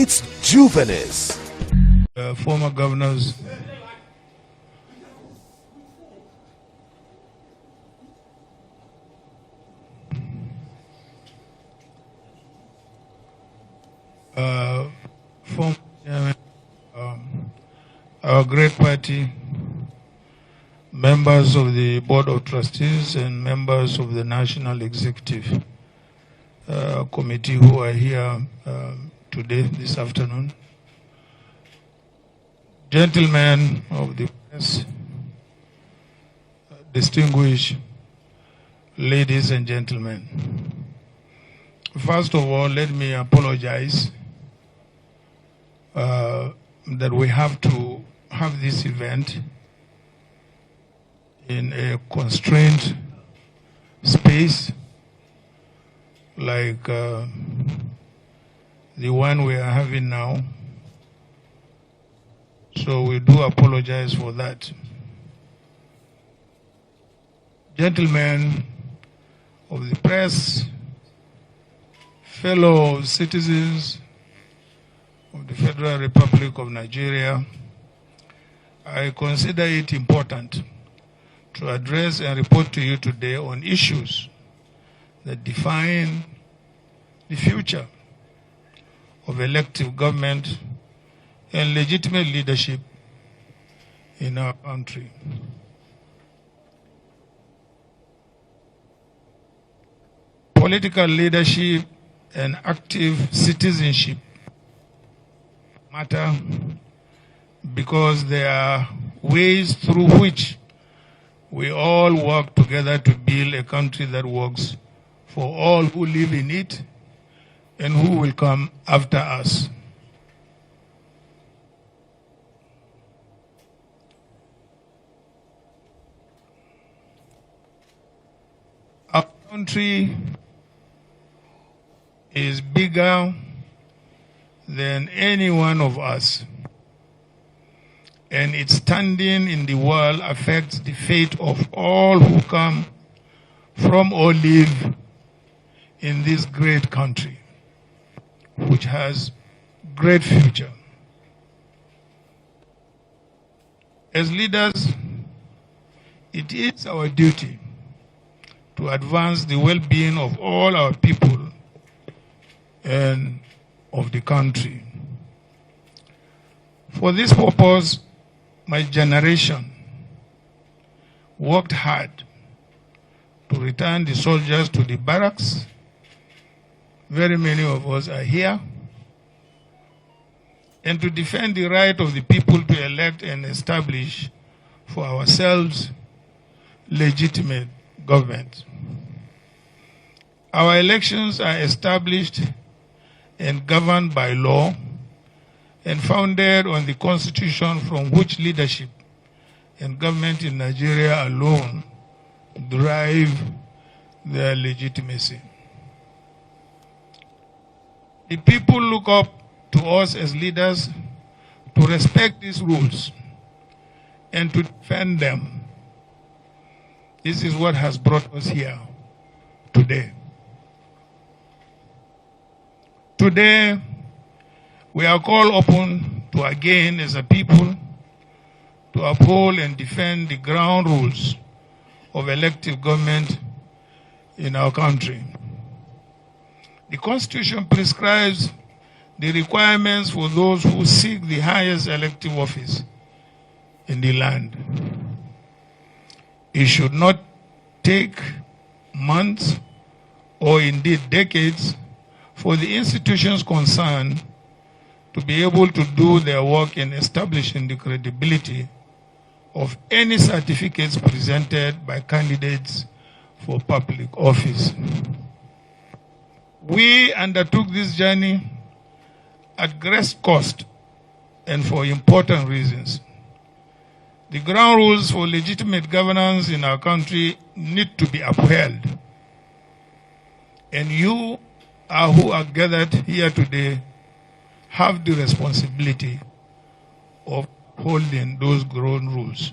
It's Juvenis. Former governors former chairman, our great party, members of the Board of Trustees and members of the National Executive Committee who are here today, this afternoon, gentlemen of the press, distinguished ladies and gentlemen. First of all, let me apologize that we have to have this event in a constrained space like the one we are having now. So we do apologize for that. Gentlemen of the press, fellow citizens of the Federal Republic of Nigeria, I consider it important to address and report to you today on issues that define the future of elective government and legitimate leadership in our country. Political leadership and active citizenship matter because they are ways through which we all work together to build a country that works for all who live in it and who will come after us. Our country is bigger than any one of us, and its standing in the world affects the fate of all who come from or live in this great country, which has great future. As leaders, it is our duty to advance the well-being of all our people and of the country. For this purpose, my generation worked hard to return the soldiers to the barracks. Very many of us are here. And to defend the right of the people to elect and establish for ourselves legitimate government. Our elections are established and governed by law and founded on the Constitution from which leadership and government in Nigeria alone derive their legitimacy. The people look up to us as leaders to respect these rules and to defend them. This is what has brought us here today. Today, we are called upon to again, as a people, to uphold and defend the ground rules of elective government in our country. The Constitution prescribes the requirements for those who seek the highest elective office in the land. It should not take months or indeed decades for the institutions concerned to be able to do their work in establishing the credibility of any certificates presented by candidates for public office. We undertook this journey at great cost and for important reasons. The ground rules for legitimate governance in our country need to be upheld. And you who are gathered here today have the responsibility of holding those ground rules.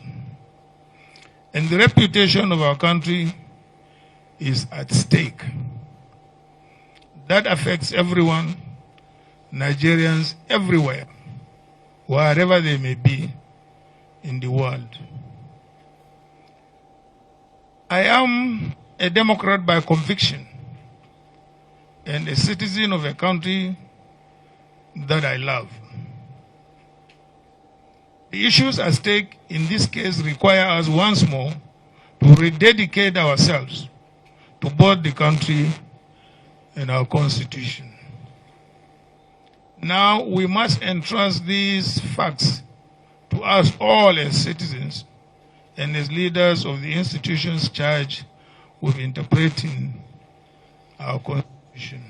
And the reputation of our country is at stake. That affects everyone, Nigerians everywhere, wherever they may be in the world. I am a Democrat by conviction and a citizen of a country that I love. The issues at stake in this case require us once more to rededicate ourselves to both the country and our constitution. Now we must entrust these facts to us all as citizens and as leaders of the institutions charged with interpreting our constitution.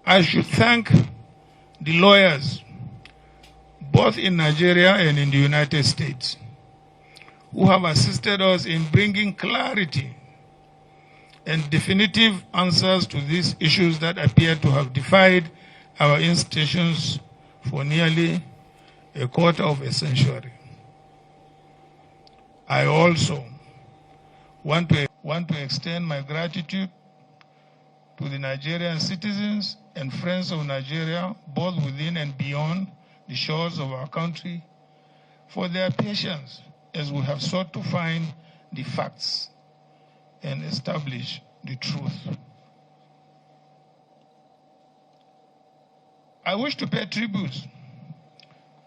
I should thank the lawyers, both in Nigeria and in the United States, who have assisted us in bringing clarity and definitive answers to these issues that appear to have defied our institutions for nearly a quarter of a century. I also want to extend my gratitude to the Nigerian citizens and friends of Nigeria, both within and beyond the shores of our country, for their patience as we have sought to find the facts and establish the truth. I wish to pay tribute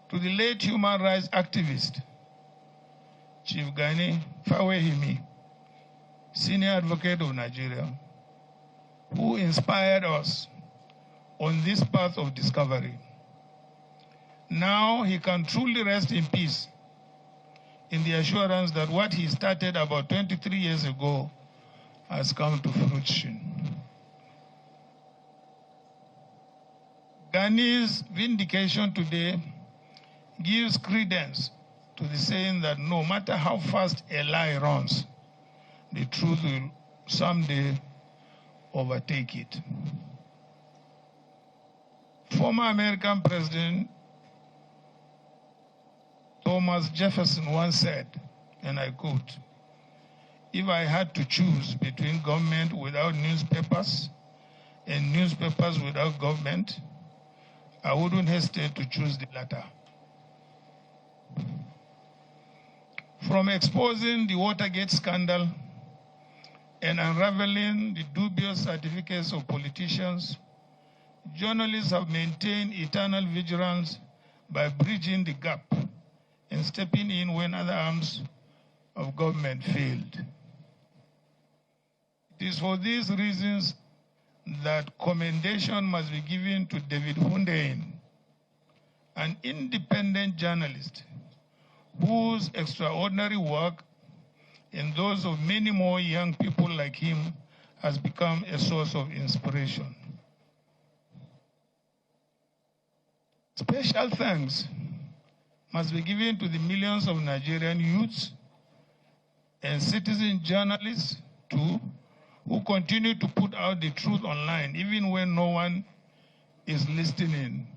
to the late human rights activist, Chief Gani Fawehimi, senior advocate of Nigeria, who inspired us on this path of discovery. Now he can truly rest in peace in the assurance that what he started about 23 years ago has come to fruition. Gani's vindication today gives credence to the saying that no matter how fast a lie runs, the truth will someday overtake it. Former American President Thomas Jefferson once said, and I quote, "If I had to choose between government without newspapers and newspapers without government, I wouldn't hesitate to choose the latter." From exposing the Watergate scandal and unraveling the dubious certificates of politicians, journalists have maintained eternal vigilance by bridging the gap and stepping in when other arms of government failed. It is for these reasons that commendation must be given to David Hundeyin, an independent journalist whose extraordinary work and those of many more young people like him has become a source of inspiration. Special thanks must be given to the millions of Nigerian youths and citizen journalists too, who continue to put out the truth online even when no one is listening.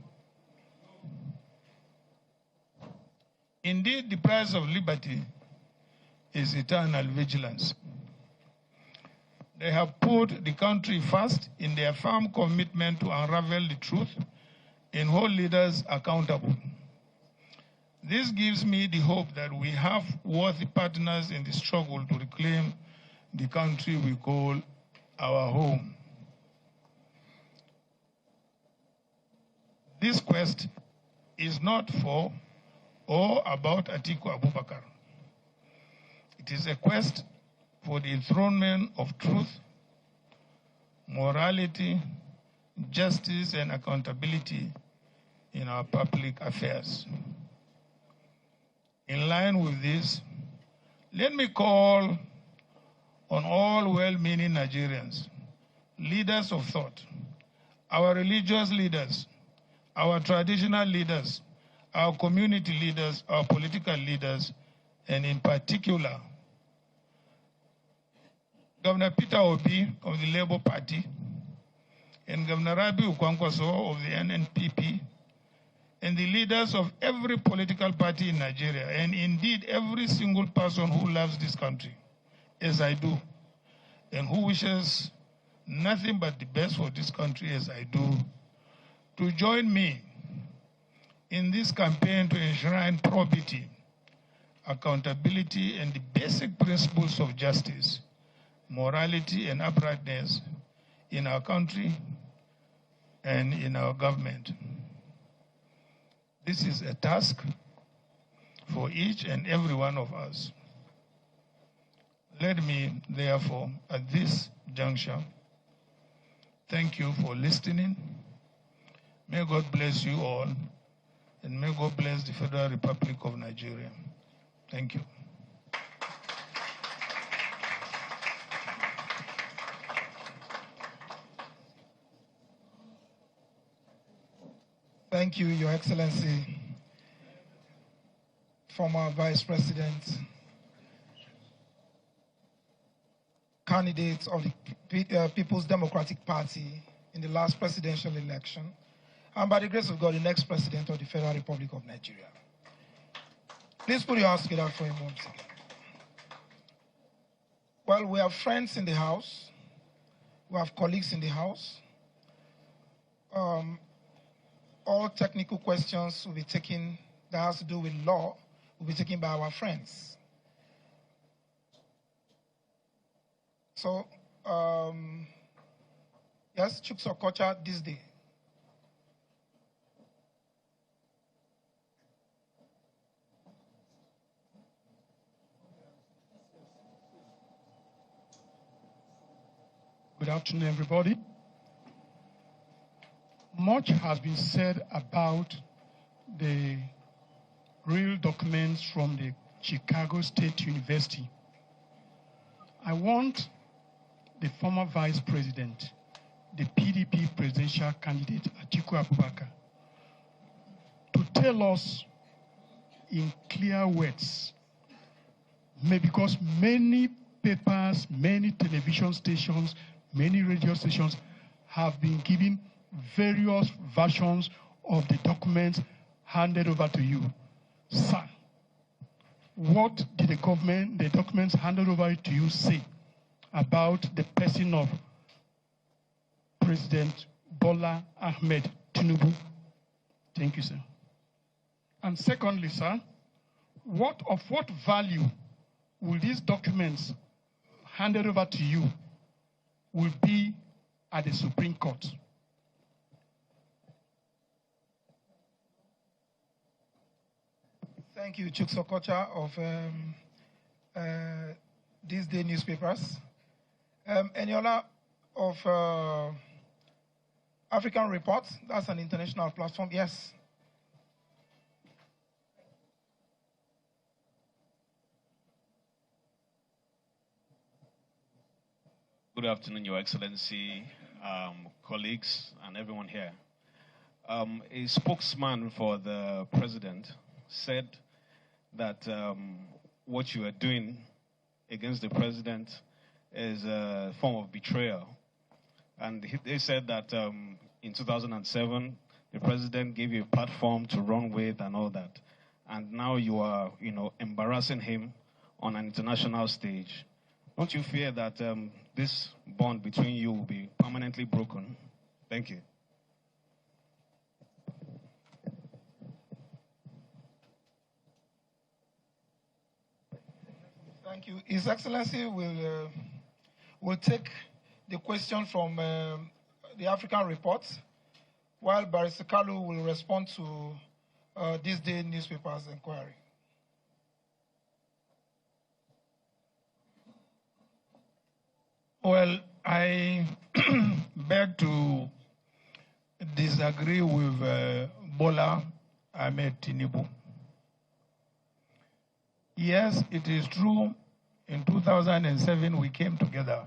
Indeed, the price of liberty is eternal vigilance. They have put the country first in their firm commitment to unravel the truth and hold leaders accountable. This gives me the hope that we have worthy partners in the struggle to reclaim the country we call our home. This quest is not for or about Atiku Abubakar. It is a quest for the enthronement of truth, morality, justice, and accountability in our public affairs. In line with this, let me call on all well-meaning Nigerians, leaders of thought, our religious leaders, our traditional leaders, our community leaders, our political leaders, and in particular, Governor Peter Obi of the Labour Party and Governor Kwankwaso of the NNPP, and the leaders of every political party in Nigeria, and indeed every single person who loves this country, as I do, and who wishes nothing but the best for this country as I do, to join me in this campaign to enshrine probity, accountability, and the basic principles of justice, morality, and uprightness in our country and in our government. This is a task for each and every one of us. Let me, therefore, at this juncture, thank you for listening. May God bless you all, and may God bless the Federal Republic of Nigeria. Thank you. Thank you, Your Excellency, former Vice President, candidate of the People's Democratic Party in the last presidential election, and by the grace of God, the next president of the Federal Republic of Nigeria. Please put your hands together for him once again. Well, we have friends in the house. We have colleagues in the house. All technical questions will be taken that has to do with law will be taken by our friends. So, yes, Chuksokocha this day. Good afternoon, everybody. Much has been said about the real documents from the Chicago State University. I want the former vice president, the PDP presidential candidate, Atiku Abubakar, to tell us in clear words, because many papers, many television stations, many radio stations have been giving various versions of the documents handed over to you. Sir, what did the documents handed over to you say about the person of President Bola Ahmed Tinubu? Thank you, sir. And secondly, sir, what value will these documents handed over to you will be at the Supreme Court? Thank you, Chuksokocha of these day newspapers. Eniola of African Report, that's an international platform, yes. Good afternoon, Your Excellency, colleagues, and everyone here. A spokesman for the president said that what you are doing against the president is a form of betrayal. And they said that in 2007, the president gave you a platform to run with and all that. And now you are, embarrassing him on an international stage. Don't you fear that this bond between you will be permanently broken? Thank you. Thank you. His Excellency will take the question from the African Report, while Barrister Kalu will respond to this day newspaper's inquiry. Well, I beg to disagree with Bola Ahmed Tinubu. Yes, it is true, in 2007 we came together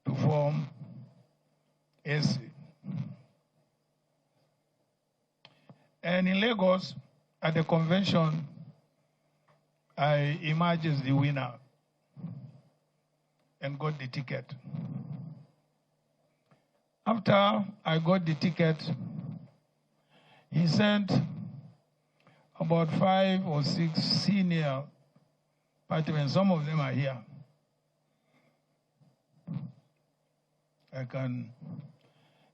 to form AC. And in Lagos, at the convention, I emerged as the winner and got the ticket. After I got the ticket, he sent about 5 or 6 senior partymen. Some of them are here.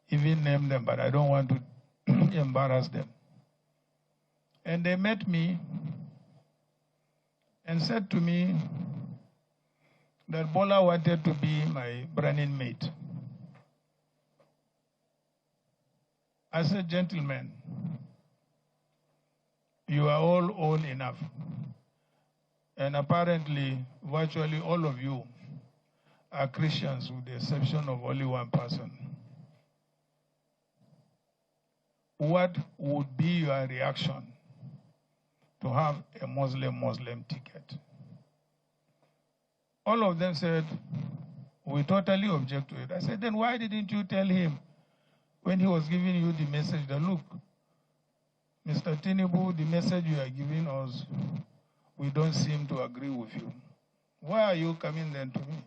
even name them, but I don't want to embarrass them. And they met me and said to me that Bola wanted to be my running mate. I said, gentlemen, you are all old enough. And apparently, virtually all of you are Christians with the exception of only one person. What would be your reaction to have a Muslim ticket? All of them said, we totally object to it. I said, then why didn't you tell him when he was giving you the message that, look, Mr. Tinubu, the message you are giving us, we don't seem to agree with you. Why are you coming then to me?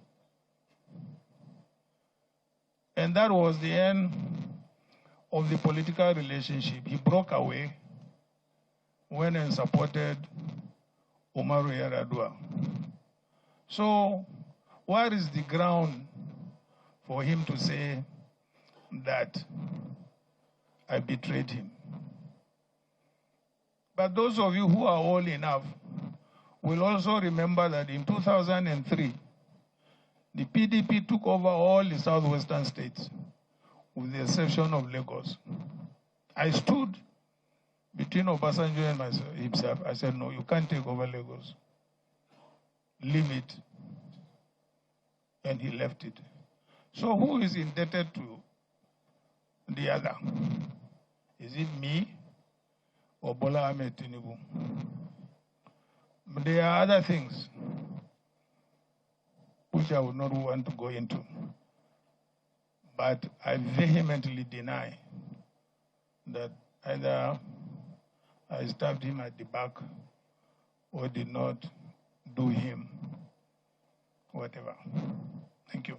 And that was the end of the political relationship. He broke away, went and supported Umaru Yar'Adua. So, what is the ground for him to say that I betrayed him? But those of you who are old enough will also remember that in 2003, the PDP took over all the southwestern states, with the exception of Lagos. I stood between Obasanjo and himself. I said, no, you can't take over Lagos. Leave it. And he left it. So who is indebted to the other? Is it me or Bola Ahmed Tinubu? But there are other things which I would not want to go into. But I vehemently deny that either I stabbed him at the back or did not do him whatever. Thank you.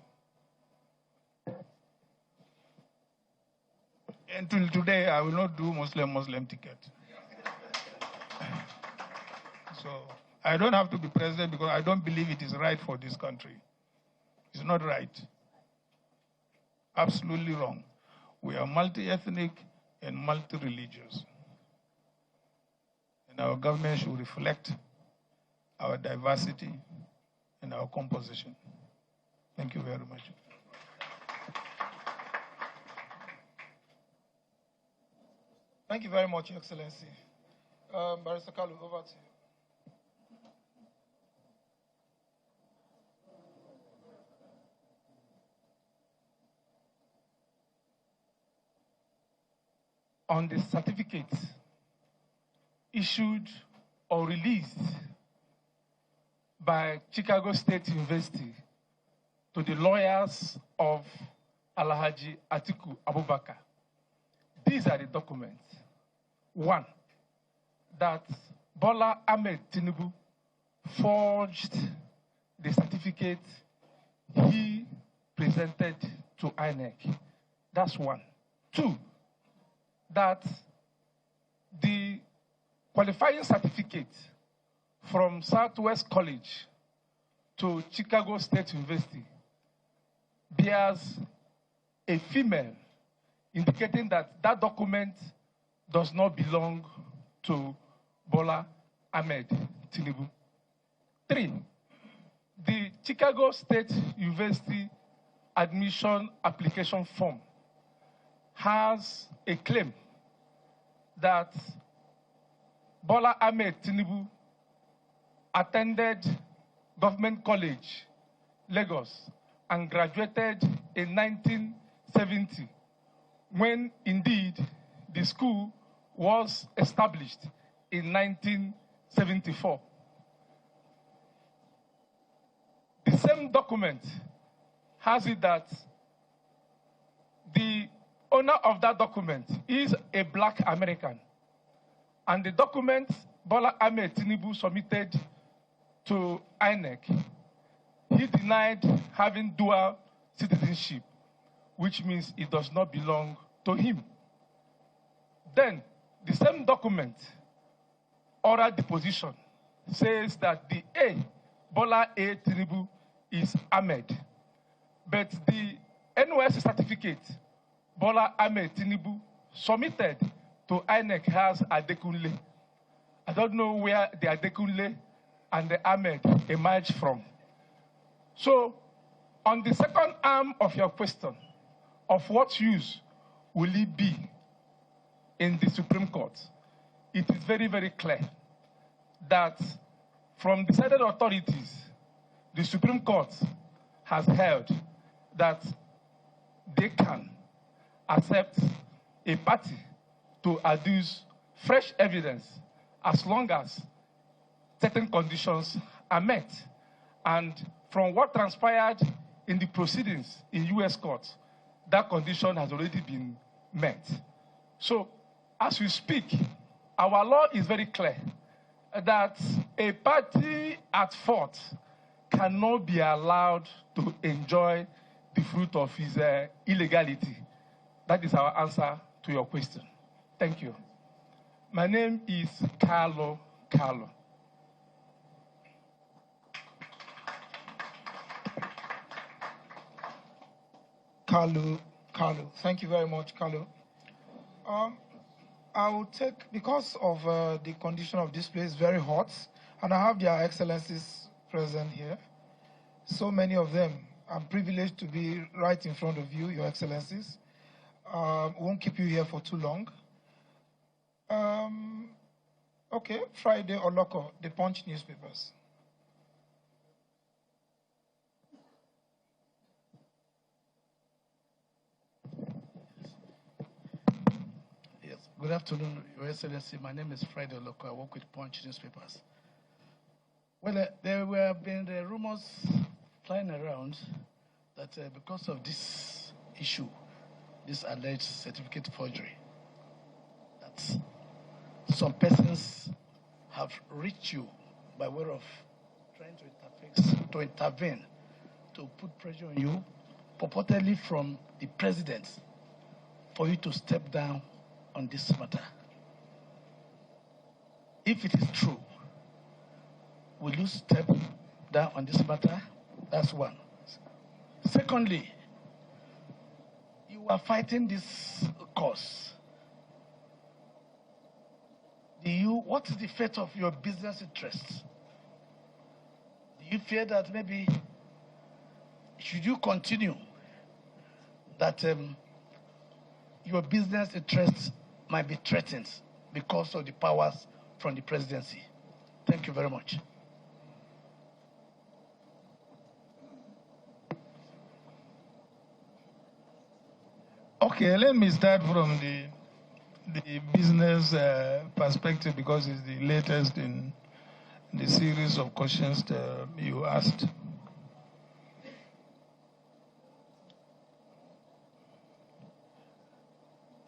Until today, I will not do Muslim ticket. So I don't have to be president because I don't believe it is right for this country. It's not right. Absolutely wrong. We are multi-ethnic and multi-religious. And our government should reflect our diversity and our composition. Thank you very much. Thank you very much, Your Excellency. Barrister Kalu, over to you. On the certificates issued or released by Chicago State University to the lawyers of Alhaji Atiku Abubakar. These are the documents. One, that Bola Ahmed Tinubu forged the certificate he presented to INEC. That's one. Two, that the qualifying certificate from Southwest College to Chicago State University bears a female, indicating that that document does not belong to Bola Ahmed Tinubu. Three, the Chicago State University admission application form has a claim that Bola Ahmed Tinubu attended Government College, Lagos, and graduated in 1970, when indeed the school was established in 1974. The same document has it that the owner of that document is a black American. And the document Bola Ahmed Tinubu submitted to INEC, he denied having dual citizenship, which means it does not belong to him. Then, the same document, oral deposition, says that the Bola A. Tinubu is Ahmed, but the NYSC certificate Bola Ahmed Tinubu submitted to INEC has Adekunle. I don't know where the Adekunle and the Ahmed emerged from. So, on the second arm of your question, of what use will it be in the Supreme Court, it is very, very clear that from decided authorities, the Supreme Court has held that they can accept a party to adduce fresh evidence as long as certain conditions are met. And from what transpired in the proceedings in U.S. courts, that condition has already been met. So, as we speak, our law is very clear that a party at fault cannot be allowed to enjoy the fruit of his illegality. That is our answer to your question. Thank you. My name is Carlo. Carlo. Thank you very much, Carlo. I will take, because of the condition of this place, very hot, and I have their excellencies present here. So many of them. I'm privileged to be right in front of you, your excellencies. Won't keep you here for too long. Okay, Friday or Loco, the Punch newspapers. Yes, good afternoon, Your Excellency. My name is Friday Loco. I work with Punch newspapers. Well, there have been the rumors flying around that because of this issue, this alleged certificate forgery, that some persons have reached you by way of trying to intervene, to put pressure on you, purportedly from the president, for you to step down on this matter. If it is true, will you step down on this matter? That's one. Secondly, you are fighting this cause. What is the fate of your business interests? Do you fear that maybe, should you continue, that your business interests might be threatened because of the powers from the presidency? Thank you very much. Okay, let me start from the business perspective, because it's the latest in the series of questions that you asked.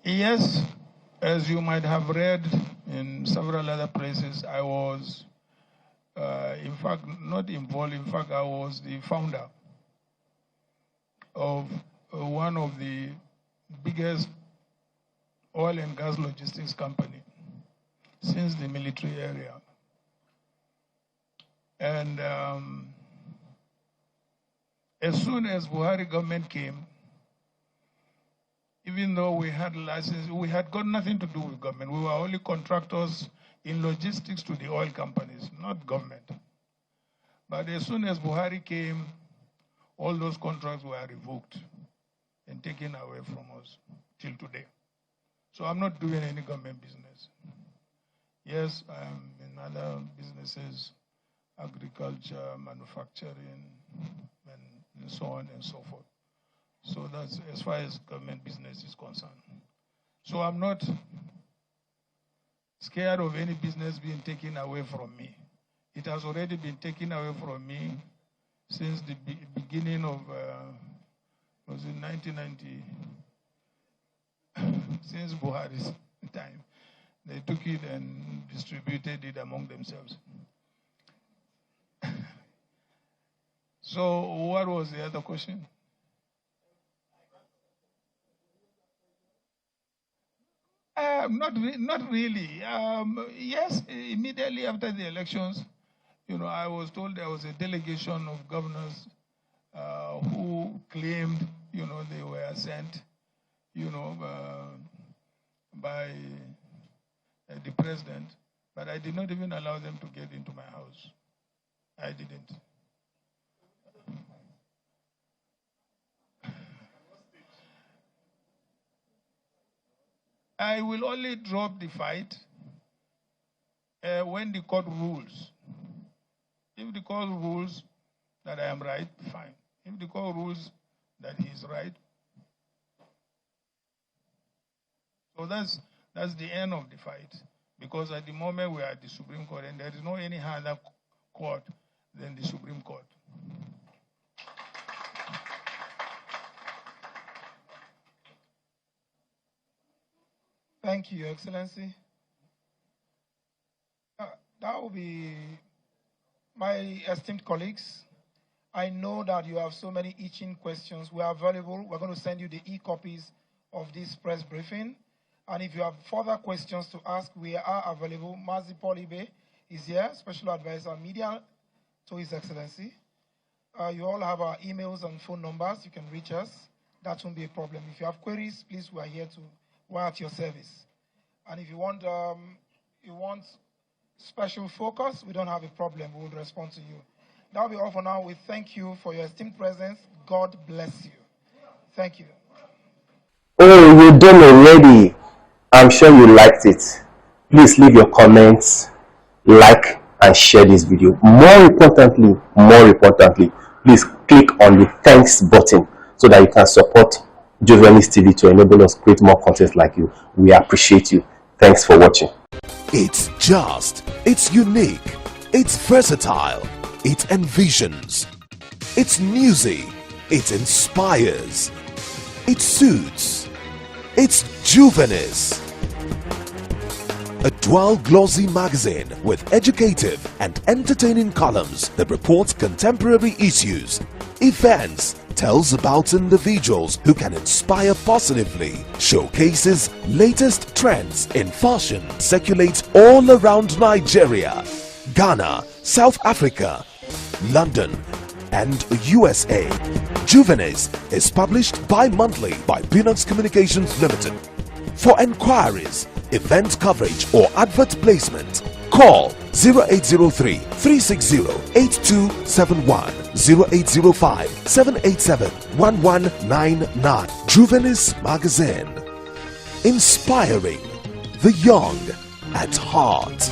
Yes, as you might have read in several other places, I was, in fact, not involved. In fact, I was the founder of one of the biggest oil and gas logistics company since the military area. And as soon as Buhari government came, even though we had license, we had got nothing to do with government. We were only contractors in logistics to the oil companies, not government. But as soon as Buhari came, all those contracts were revoked and taken away from us till today. So I'm not doing any government business. Yes, I am in other businesses, agriculture, manufacturing, and so on and so forth. So that's as far as government business is concerned. So I'm not scared of any business being taken away from me. It has already been taken away from me since the beginning of, was it 1990? Since Buhari's time. They took it and distributed it among themselves. So what was the other question? Not really. Yes, immediately after the elections, I was told there was a delegation of governors who claimed, they were sent, by the president, but I did not even allow them to get into my house. I didn't. I will only drop the fight when the court rules. If the court rules that I am right, fine. If the court rules that he is right, so that's the end of the fight. Because at the moment we are at the Supreme Court, and there is no any other court than the Supreme Court. Thank you, Your Excellency. That will be my esteemed colleagues. I know that you have so many itching questions. We are available. We're going to send you the e-copies of this press briefing. And if you have further questions to ask, we are available. Mazi Polibe is here, Special Advisor Media to His Excellency. You all have our emails and phone numbers. You can reach us. That won't be a problem. If you have queries, please, we are here to we're at your service. And if you want special focus, we don't have a problem. We will respond to you. That will be all for now. We thank you for your esteemed presence. God bless you. Thank you. Oh, you're done already. I'm sure you liked it. Please leave your comments, like, and share this video. More importantly, please click on the thanks button so that you can support Juvenis TV to enable us create more content like you. We appreciate you. Thanks for watching. It's just, it's unique, it's versatile, it envisions, it's newsy, it inspires, it suits, it's Juvenis. A dual glossy magazine with educative and entertaining columns that report contemporary issues, events, tells about individuals who can inspire positively, showcases latest trends in fashion, circulates all around Nigeria, Ghana, South Africa, London, and USA. Juvenis is published bi-monthly by Peanuts Communications Limited. For enquiries, event coverage or advert placement, call 0803 360 8271, 0805 787 1199. Juvenis Magazine, inspiring the young at heart.